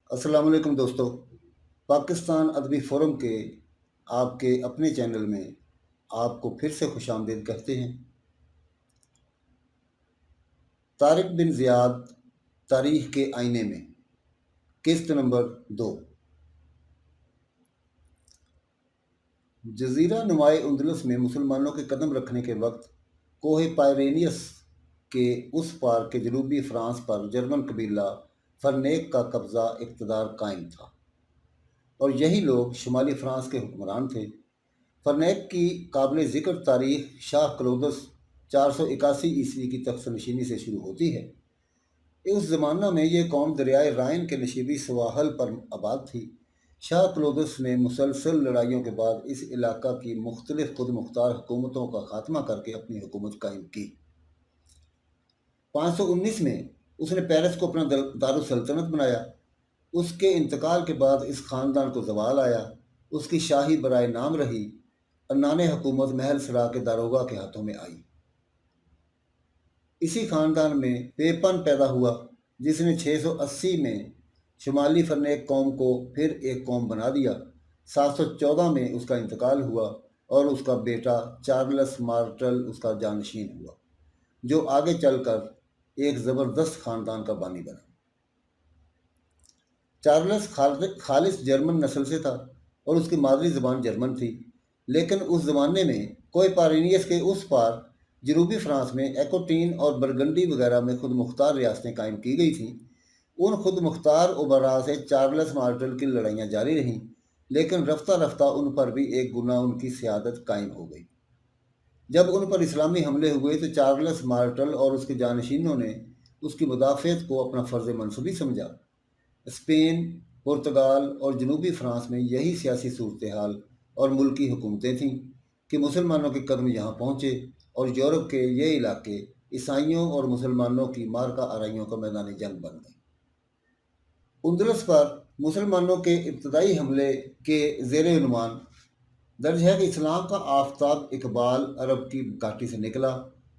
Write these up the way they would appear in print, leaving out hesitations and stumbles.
السلام علیکم دوستو، پاکستان ادبی فورم کے آپ کے اپنے چینل میں آپ کو پھر سے خوش آمدید کہتے ہیں۔ طارق بن زیاد، تاریخ کے آئینے میں، قسط نمبر 2۔ جزیرہ نمائے اندلس میں مسلمانوں کے قدم رکھنے کے وقت کوہ پائرینیس کے اس پار کے جنوبی فرانس پر جرمن قبیلہ فرنیک کا قبضہ اقتدار قائم تھا، اور یہی لوگ شمالی فرانس کے حکمران تھے۔ فرنیک کی قابل ذکر تاریخ شاہ کلودس 481 کی تخت نشینی سے شروع ہوتی ہے۔ اس زمانہ میں یہ قوم دریائے رائن کے نشیبی سواحل پر آباد تھی۔ شاہ کلودس نے مسلسل لڑائیوں کے بعد اس علاقہ کی مختلف خود مختار حکومتوں کا خاتمہ کر کے اپنی حکومت قائم کی۔ 519 میں اس نے پیرس کو اپنا دارالسلطنت بنایا۔ اس کے انتقال کے بعد اس خاندان کو زوال آیا۔ اس کی شاہی برائے نام رہی۔ عنان حکومت محل سرا کے داروغہ کے ہاتھوں میں آئی۔ اسی خاندان میں پیپن پیدا ہوا، جس نے 680 میں شمالی فرنیک قوم کو پھر ایک قوم بنا دیا۔ 714 میں اس کا انتقال ہوا اور اس کا بیٹا چارلس مارٹل اس کا جانشین ہوا، جو آگے چل کر ایک زبردست خاندان کا بانی بنا۔ چارلس خالص جرمن نسل سے تھا اور اس کی مادری زبان جرمن تھی، لیکن اس زمانے میں کوہ پارینیس کے اس پار جنوبی فرانس میں ایکوٹین اور برگنڈی وغیرہ میں خود مختار ریاستیں قائم کی گئی تھیں۔ ان خود مختار امراء سے چارلس مارٹل کی لڑائیاں جاری رہیں، لیکن رفتہ رفتہ ان پر بھی ایک گنا ان کی سیادت قائم ہو گئی۔ جب ان پر اسلامی حملے ہوئے تو چارلس مارٹل اور اس کے جانشینوں نے اس کی مدافعت کو اپنا فرض منصبی سمجھا۔ اسپین، پرتگال اور جنوبی فرانس میں یہی سیاسی صورتحال اور ملکی حکومتیں تھیں کہ مسلمانوں کے قدم یہاں پہنچے اور یورپ کے یہ علاقے عیسائیوں اور مسلمانوں کی مارکا آرائیوں کا میدان جنگ بن گئے۔ اندلس پر مسلمانوں کے ابتدائی حملے کے زیر عنوان درج ہے کہ اسلام کا آفتاب اقبال عرب کی گھاٹی سے نکلا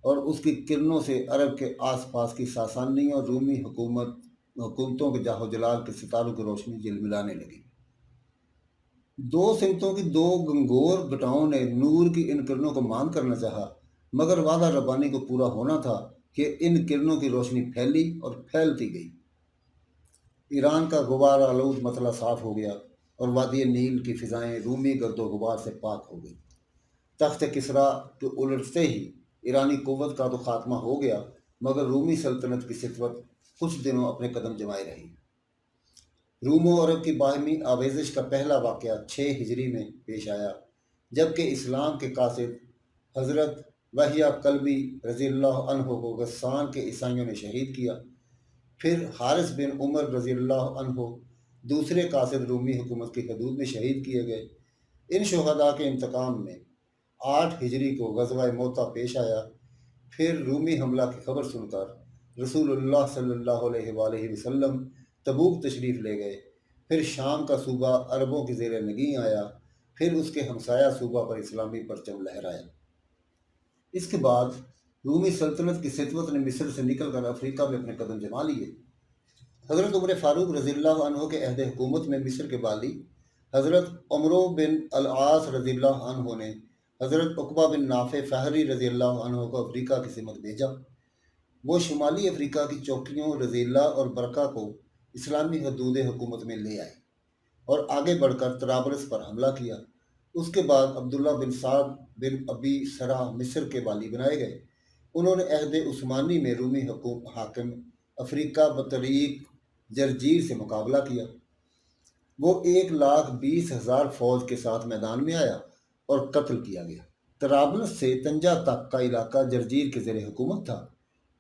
اور اس کی کرنوں سے عرب کے آس پاس کی ساسانی اور رومی حکومتوں کے جاہ و جلال کے ستاروں کی روشنی جلملانے لگی۔ دو سمتوں کی دو گنگور گٹاؤں نے نور کی ان کرنوں کو مان کرنا چاہا، مگر وعدہ ربانی کو پورا ہونا تھا کہ ان کرنوں کی روشنی پھیلی اور پھیلتی گئی۔ ایران کا غبار آلود مطلع صاف ہو گیا اور وادی نیل کی فضائیں رومی گرد و غبار سے پاک ہو گئی۔ تخت کسریٰ کے الٹتے ہی ایرانی قوت کا تو خاتمہ ہو گیا، مگر رومی سلطنت کی ستوت کچھ دنوں اپنے قدم جمائے رہی۔ روم و عرب کی باہمی آویزش کا پہلا واقعہ 6 ہجری میں پیش آیا، جبکہ اسلام کے قاصد حضرت وحیہ کلبی رضی اللہ عنہ کو غسان کے عیسائیوں نے شہید کیا۔ پھر حارث بن عمر رضی اللہ عنہ دوسرے قاصد رومی حکومت کی حدود میں شہید کیے گئے۔ ان شہداء کے انتقام میں 8 ہجری کو غزوہ موتا پیش آیا۔ پھر رومی حملہ کی خبر سن کر رسول اللہ صلی اللہ علیہ وآلہ وسلم تبوک تشریف لے گئے۔ پھر شام کا صوبہ عربوں کی زیر نگین آیا، پھر اس کے ہمسایہ صوبہ پر اسلامی پرچم لہرایا۔ اس کے بعد رومی سلطنت کی ستوت نے مصر سے نکل کر افریقہ میں اپنے قدم جما لیے۔ حضرت عمر فاروق رضی اللہ عنہ کے عہد حکومت میں مصر کے والی حضرت عمرو بن العاص رضی اللہ عنہ نے حضرت عقبہ بن نافع فہری رضی اللہ عنہ کو افریقہ کی سمت بھیجا۔ وہ شمالی افریقہ کی چوکیوں رضیلہ اور برقہ کو اسلامی حدود حکومت میں لے آئے اور آگے بڑھ کر طرابلس پر حملہ کیا۔ اس کے بعد عبداللہ بن سعد بن ابی سرح مصر کے والی بنائے گئے۔ انہوں نے عہد عثمانی میں رومی حاکم افریقہ بطریق جرجیر سے مقابلہ کیا۔ وہ 1,20,000 فوج کے ساتھ میدان میں آیا اور قتل کیا گیا۔ طرابلس سے طنجہ تک کا علاقہ جرجیر کے زیر حکومت تھا،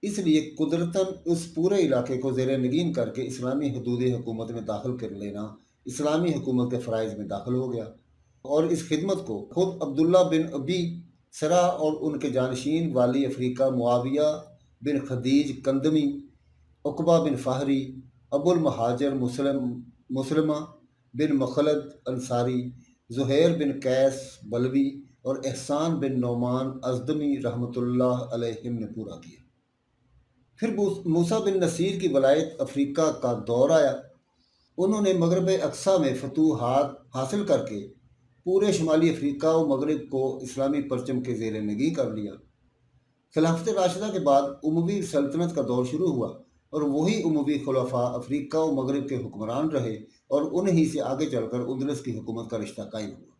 اس لیے قدرتاً اس پورے علاقے کو زیر نگین کر کے اسلامی حدود حکومت میں داخل کر لینا اسلامی حکومت کے فرائض میں داخل ہو گیا، اور اس خدمت کو خود عبداللہ بن ابی سرح اور ان کے جانشین والی افریقہ معاویہ بن خدیج کندمی، عقبہ بن فہری، ابو المہاجر مسلمہ بن مخلد انصاری، زہیر بن قیس بلوی اور احسان بن نعمان ازدمی رحمۃ اللہ علیہم نے پورا کیا۔ پھر موسیٰ بن نصیر کی ولایت افریقہ کا دور آیا۔ انہوں نے مغرب اقصیٰ میں فتوحات حاصل کر کے پورے شمالی افریقہ و مغرب کو اسلامی پرچم کے زیر نگیں کر لیا۔ خلافت راشدہ کے بعد اموی سلطنت کا دور شروع ہوا اور وہی اموی خلفاء افریقہ و مغرب کے حکمران رہے اور انہی سے آگے چل کر اندلس کی حکومت کا رشتہ قائم ہوا۔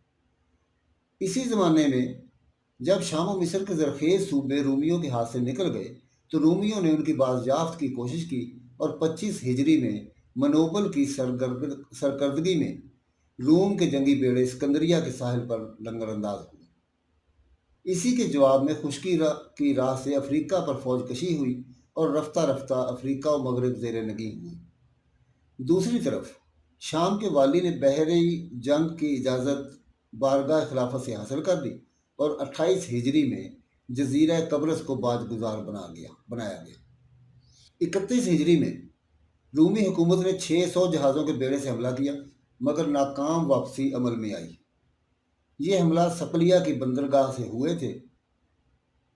اسی زمانے میں جب شام و مصر کے زرخیز صوبے رومیوں کے ہاتھ سے نکل گئے تو رومیوں نے ان کی بازیافت کی کوشش کی اور 25 ہجری میں منوبل کی سرکردگی میں روم کے جنگی بیڑے اسکندریہ کے ساحل پر لنگر انداز ہوئے۔ اسی کے جواب میں خشکی کی راہ سے افریقہ پر فوج کشی ہوئی اور رفتہ رفتہ افریقہ و مغرب زیر نگیں ہوئی۔ دوسری طرف شام کے والی نے بحری جنگ کی اجازت بارگاہ خلافت سے حاصل کر لی اور 28 ہجری میں جزیرہ قبرص کو باج گزار بنایا گیا۔ 31 ہجری میں رومی حکومت نے 600 جہازوں کے بیڑے سے حملہ کیا مگر ناکام واپسی عمل میں آئی۔ یہ حملہ صقلیہ کی بندرگاہ سے ہوئے تھے۔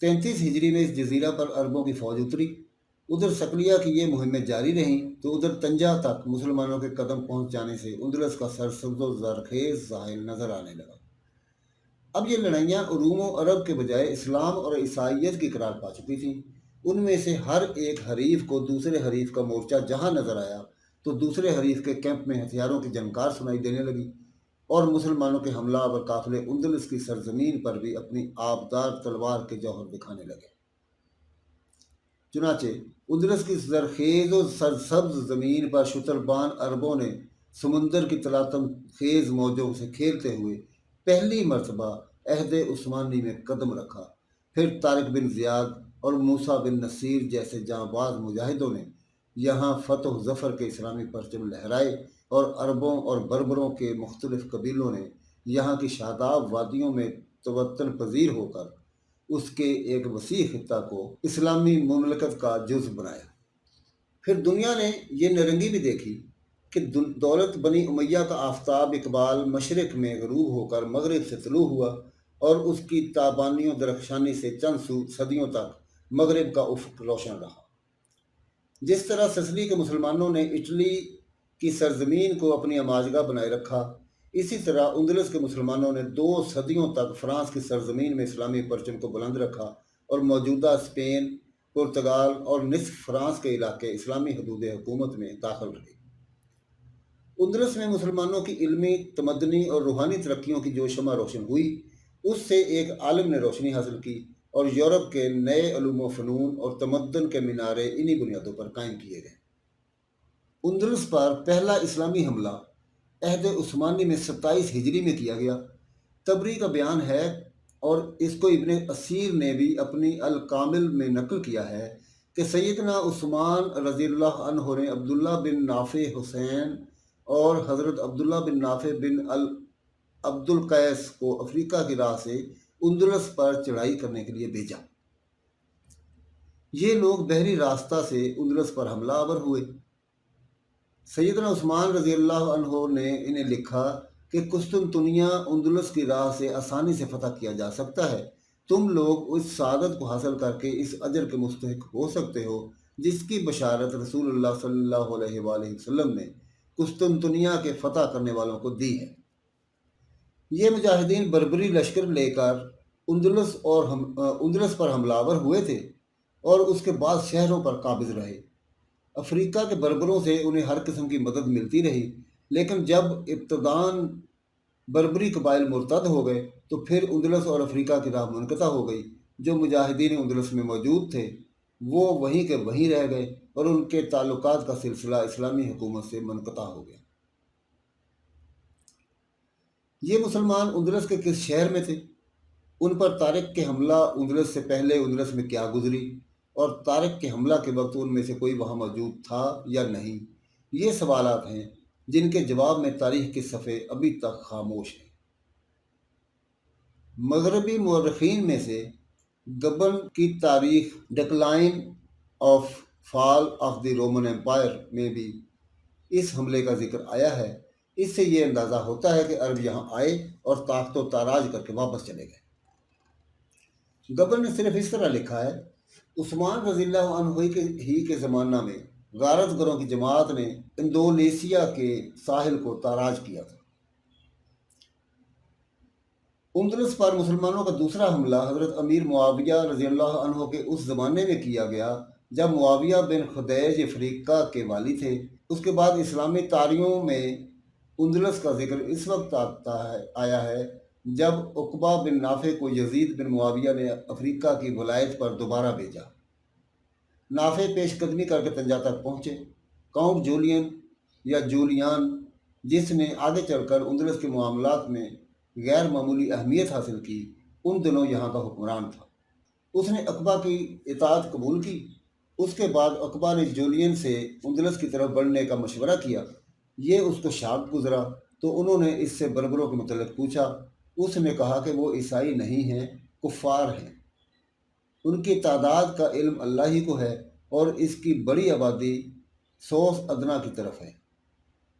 33 ہجری میں اس جزیرہ پر عربوں کی فوج اتری۔ ادھر صقلیہ کی یہ مہمیں جاری رہیں تو ادھر طنجہ تک مسلمانوں کے قدم پہنچ جانے سے اندلس کا سرسبز و زرخیز ساحل نظر آنے لگا۔ اب یہ لڑائیاں روم و عرب کے بجائے اسلام اور عیسائیت کی قرار پا چکی تھیں۔ ان میں سے ہر ایک حریف کو دوسرے حریف کا مورچہ جہاں نظر آیا تو دوسرے حریف کے کیمپ میں ہتھیاروں کی جھنکار سنائی دینے لگی اور مسلمانوں کے حملہ اور قافلے اندلس کی سرزمین پر بھی اپنی آبدار تلوار کے جوہر دکھانے لگے۔ چنانچہ اندلس کی زرخیز و سرسبز زمین پر شتربان عربوں نے سمندر کی تلاطم خیز موجوں سے کھیلتے ہوئے پہلی مرتبہ عہد عثمانی میں قدم رکھا۔ پھر طارق بن زیاد اور موسیٰ بن نصیر جیسے جانباز مجاہدوں نے یہاں فتح و ظفر کے اسلامی پرچم لہرائے اور عربوں اور بربروں کے مختلف قبیلوں نے یہاں کی شاداب وادیوں میں توطن پذیر ہو کر اس کے ایک وسیع خطہ کو اسلامی مملکت کا جزو بنایا۔ پھر دنیا نے یہ نرنگی بھی دیکھی کہ دولت بنی امیہ کا آفتاب اقبال مشرق میں غروب ہو کر مغرب سے طلوع ہوا اور اس کی تابانیوں درخشانی سے چند صدیوں تک مغرب کا افق روشن رہا۔ جس طرح سسلی کے مسلمانوں نے اٹلی کی سرزمین کو اپنی اماجگاہ بنائے رکھا، اسی طرح اندلس کے مسلمانوں نے 2 صدیوں تک فرانس کی سرزمین میں اسلامی پرچم کو بلند رکھا اور موجودہ اسپین، پرتگال اور نصف فرانس کے علاقے اسلامی حدود حکومت میں داخل رہے۔ اندلس میں مسلمانوں کی علمی، تمدنی اور روحانی ترقیوں کی جو شمع روشن ہوئی، اس سے ایک عالم نے روشنی حاصل کی اور یورپ کے نئے علوم و فنون اور تمدن کے مینارے انہی بنیادوں پر قائم کیے گئے۔ اندلس پر پہلا اسلامی حملہ عہد عثمانی میں 27 ہجری میں کیا گیا۔ تبری کا بیان ہے اور اس کو ابن اسیر نے بھی اپنی الکامل میں نقل کیا ہے کہ سیدنا عثمان رضی اللہ عنہ نے عبداللہ بن نافع حسین اور حضرت عبداللہ بن نافع بن عبد القیس کو افریقہ کی راہ سے اندلس پر چڑھائی کرنے کے لیے بھیجا۔ یہ لوگ بحری راستہ سے اندلس پر حملہ آور ہوئے۔ سیدنا عثمان رضی اللہ عنہ نے انہیں لکھا کہ قسطنطنیہ اندلس کی راہ سے آسانی سے فتح کیا جا سکتا ہے۔ تم لوگ اس سعادت کو حاصل کر کے اس اجر کے مستحق ہو سکتے ہو جس کی بشارت رسول اللہ صلی اللہ علیہ وآلہ وسلم نے قسطنطنیہ کے فتح کرنے والوں کو دی ہے۔ یہ مجاہدین بربری لشکر لے کر اندلس پر حملہ آور ہوئے تھے اور اس کے بعد شہروں پر قابض رہے۔ افریقہ کے بربروں سے انہیں ہر قسم کی مدد ملتی رہی، لیکن جب ابتداً بربری قبائل مرتد ہو گئے تو پھر اندلس اور افریقہ کی راہ منقطع ہو گئی۔ جو مجاہدین اندلس میں موجود تھے وہ وہیں کے وہیں رہ گئے اور ان کے تعلقات کا سلسلہ اسلامی حکومت سے منقطع ہو گیا۔ یہ مسلمان اندلس کے کس شہر میں تھے؟ ان پر طارق کے حملہ اندلس سے پہلے اندلس میں کیا گزری اور طارق کے حملہ کے وقت ان میں سے کوئی وہاں موجود تھا یا نہیں؟ یہ سوالات ہیں جن کے جواب میں تاریخ کے صفحے ابھی تک خاموش ہیں۔ مغربی مورخین میں سے گبن کی تاریخ decline of fall of the Roman empire میں بھی اس حملے کا ذکر آیا ہے۔ اس سے یہ اندازہ ہوتا ہے کہ عرب یہاں آئے اور طاقت و تاراج کر کے واپس چلے گئے۔ گبن نے صرف اس طرح لکھا ہے: عثمان رضی اللہ عنہ ہی کے زمانہ میں غارت گروں کی جماعت نے انڈونیشیا کے ساحل کو تاراج کیا تھا۔ اندلس پر مسلمانوں کا دوسرا حملہ حضرت امیر معاویہ رضی اللہ عنہ کے اس زمانے میں کیا گیا جب معاویہ بن خدیج افریقہ کے والی تھے۔ اس کے بعد اسلامی تاریخوں میں اندلس کا ذکر اس وقت آیا ہے جب عقبہ بن نافع کو یزید بن معاویہ نے افریقہ کی ولایت پر دوبارہ بھیجا۔ نافع پیش قدمی کر کے طنجہ تک پہنچے۔ کاؤنٹ جولین یا جولیان، جس نے آگے چل کر اندلس کے معاملات میں غیر معمولی اہمیت حاصل کی، ان دنوں یہاں کا حکمران تھا۔ اس نے عقبہ کی اطاعت قبول کی۔ اس کے بعد عقبہ نے جولین سے اندلس کی طرف بڑھنے کا مشورہ کیا۔ یہ اس کو شاک گزرا تو انہوں نے اس سے بربروں کے متعلق پوچھا۔ اس نے کہا کہ وہ عیسائی نہیں ہیں، کفار ہیں۔ ان کی تعداد کا علم اللہ ہی کو ہے اور اس کی بڑی آبادی سوس ادنا کی طرف ہے،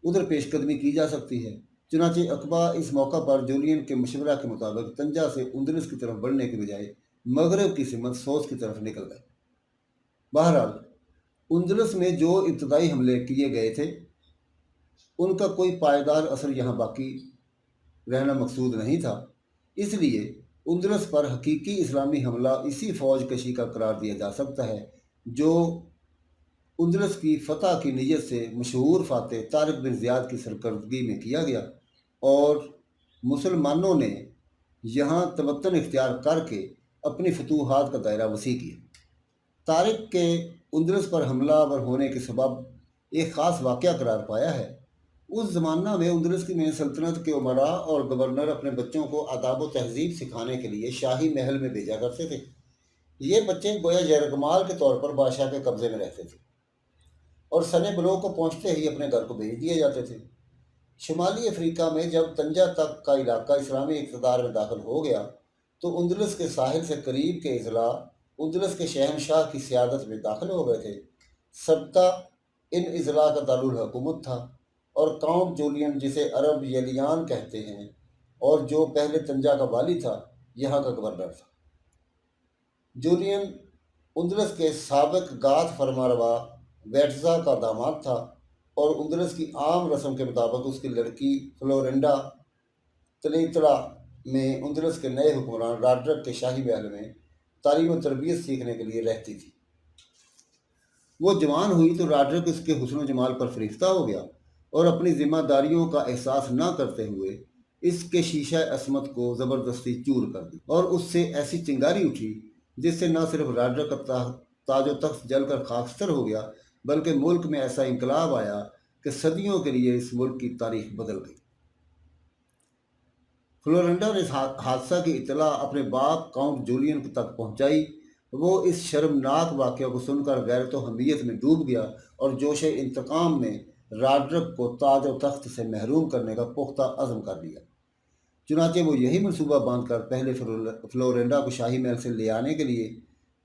ادھر پیش قدمی کی جا سکتی ہے۔ چنانچہ عقبہ اس موقع پر جولین کے مشورہ کے مطابق طنجہ سے اندلس کی طرف بڑھنے کے بجائے مغرب کی سمت سوس کی طرف نکل گئے۔ بہرحال اندلس میں جو ابتدائی حملے کیے گئے تھے ان کا کوئی پائیدار اثر یہاں باقی رہنا مقصود نہیں تھا، اس لیے اندلس پر حقیقی اسلامی حملہ اسی فوج کشی کا قرار دیا جا سکتا ہے جو اندلس کی فتح کی نیت سے مشہور فاتح طارق بن زیاد کی سرکردگی میں کیا گیا اور مسلمانوں نے یہاں تمتن اختیار کر کے اپنی فتوحات کا دائرہ وسیع کیا۔ طارق کے اندلس پر حملہ آور ہونے کے سبب ایک خاص واقعہ قرار پایا ہے۔ اس زمانہ میں اندلس میں سلطنت کے امراء اور گورنر اپنے بچوں کو آداب و تہذیب سکھانے کے لیے شاہی محل میں بھیجا کرتے تھے۔ یہ بچے گویا یرغمال کے طور پر بادشاہ کے قبضے میں رہتے تھے اور سن بلوغ کو پہنچتے ہی اپنے گھر کو بھیج دیے جاتے تھے۔ شمالی افریقہ میں جب طنجہ تک کا علاقہ اسلامی اقتدار میں داخل ہو گیا تو اندلس کے ساحل سے قریب کے اضلاع اندلس کے شہنشاہ کی سیادت میں داخل ہو گئے تھے۔ سبتہ ان اضلاع کا دارالحکومت تھا اور کاؤنٹ جولین، جسے عرب یلیان کہتے ہیں اور جو پہلے طنجہ کا والی تھا، یہاں کا گورنر تھا۔ جولین اندلس کے سابق گاتھ فرمانروا ویٹزا کا داماد تھا اور اندلس کی عام رسم کے مطابق اس کی لڑکی فلورنڈا تلیتلا میں اندلس کے نئے حکمران راڈرک کے شاہی محل میں تعلیم و تربیت سیکھنے کے لیے رہتی تھی۔ وہ جوان ہوئی تو راڈرک اس کے حسن و جمال پر فریفتہ ہو گیا اور اپنی ذمہ داریوں کا احساس نہ کرتے ہوئے اس کے شیشہ عصمت کو زبردستی چور کر دی اور اس سے ایسی چنگاری اٹھی جس سے نہ صرف راڈرک کا تاج و تخت جل کر خاکستر ہو گیا بلکہ ملک میں ایسا انقلاب آیا کہ صدیوں کے لیے اس ملک کی تاریخ بدل گئی۔ فلورنڈا نے اس حادثہ کی اطلاع اپنے باپ کاؤنٹ جولین تک پہنچائی۔ وہ اس شرمناک واقعہ کو سن کر غیرت و حمیت میں ڈوب گیا اور جوش انتقام میں راڈرک کو تاج و تخت سے محروم کرنے کا پختہ عزم کر لیا۔ چنانچہ وہ یہی منصوبہ باندھ کر پہلے فلورنڈا کو شاہی محل سے لے آنے کے لیے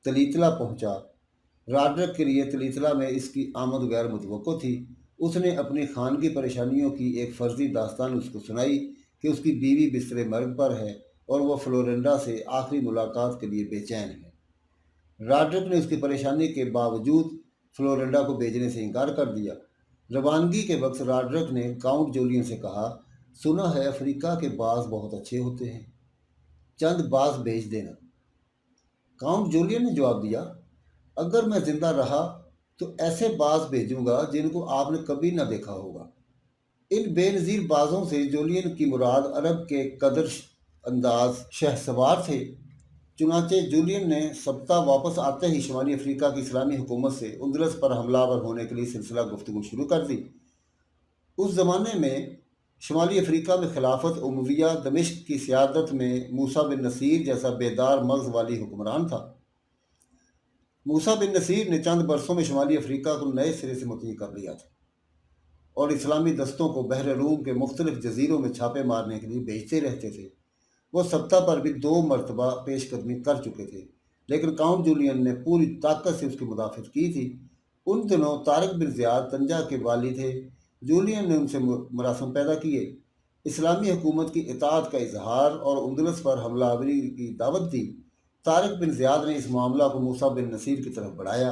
تلیتلا پہنچا۔ راڈرک کے لیے تلیتلا میں اس کی آمد غیر متوقع تھی۔ اس نے اپنی خانگی پریشانیوں کی ایک فرضی داستان اس کو سنائی کہ اس کی بیوی بستر مرگ پر ہے اور وہ فلورنڈا سے آخری ملاقات کے لیے بے چین ہے۔ راڈرک نے اس کی پریشانی کے باوجود فلورنڈا کو بھیجنے سے انکار کر دیا۔ روانگی کے وقت راڈرک نے کاؤنٹ جولین سے کہا، سنا ہے افریقہ کے باز بہت اچھے ہوتے ہیں، چند باز بھیج دینا۔ کاؤنٹ جولین نے جواب دیا، اگر میں زندہ رہا تو ایسے باز بھیجوں گا جن کو آپ نے کبھی نہ دیکھا ہوگا۔ ان بے نظیر بازوں سے جولین کی مراد عرب کے قدر انداز شہ سوار تھے۔ چنانچہ جولین نے سبتہ واپس آتے ہی شمالی افریقہ کی اسلامی حکومت سے اندلس پر حملہ آور ہونے کے لیے سلسلہ گفتگو شروع کر دی۔ اس زمانے میں شمالی افریقہ میں خلافت امویہ دمشق کی سیادت میں موسیٰ بن نصیر جیسا بیدار مغز والی حکمران تھا۔ موسیٰ بن نصیر نے چند برسوں میں شمالی افریقہ کو نئے سرے سے مطیع کر لیا تھا اور اسلامی دستوں کو بحر روم کے مختلف جزیروں میں چھاپے مارنے کے لیے بھیجتے رہتے تھے۔ وہ سبتہ پر بھی 2 مرتبہ پیش قدمی کر چکے تھے لیکن کاؤنٹ جولین نے پوری طاقت سے اس کی مدافعت کی تھی۔ ان دنوں طارق بن زیاد طنجہ کے والی تھے۔ جولین نے ان سے مراسم پیدا کیے، اسلامی حکومت کی اطاعت کا اظہار اور اندلس پر حملہ آوری کی دعوت دی۔ طارق بن زیاد نے اس معاملہ کو موسیٰ بن نصیر کی طرف بڑھایا۔